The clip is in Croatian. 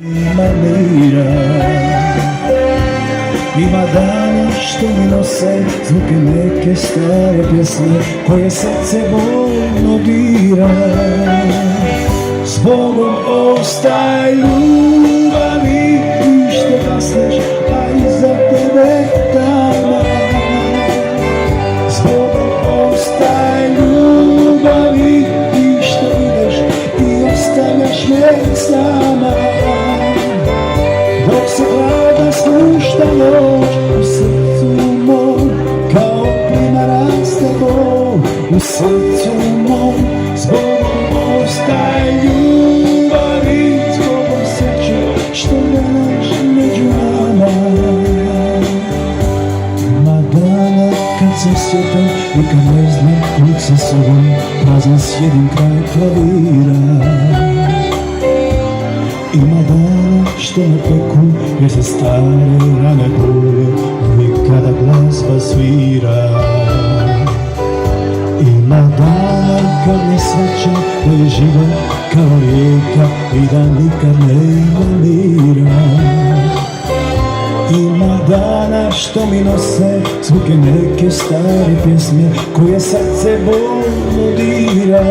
manira. Ima dana što mi nose zvuke neke stare pjesme koje srce bolno dira. Zbogom ostaj ljubavi i što kasneš, a iza tebe tama. Zbogom ostaj ljubavi i što ideš i ostavljaš me sama. Dok se hladna spušta noć u srcu mom, kao plima raste bol u srcu mom. Zbogom ostaj ljubavi, zbogom sreće što nemaš među nama. Ima dana kad sam sjetan i kad ne znam kud sa sobom, prazan sjedim kraj klavira. Ima dana što me peku jer se stare rane bole uvijek kada glazba svira. Ima dana kad ne shvaćam da je život kao rijeka i da nikad nema mira. Ima dana što mi nose zvuke neke stare pjesme koje srce bolno dira.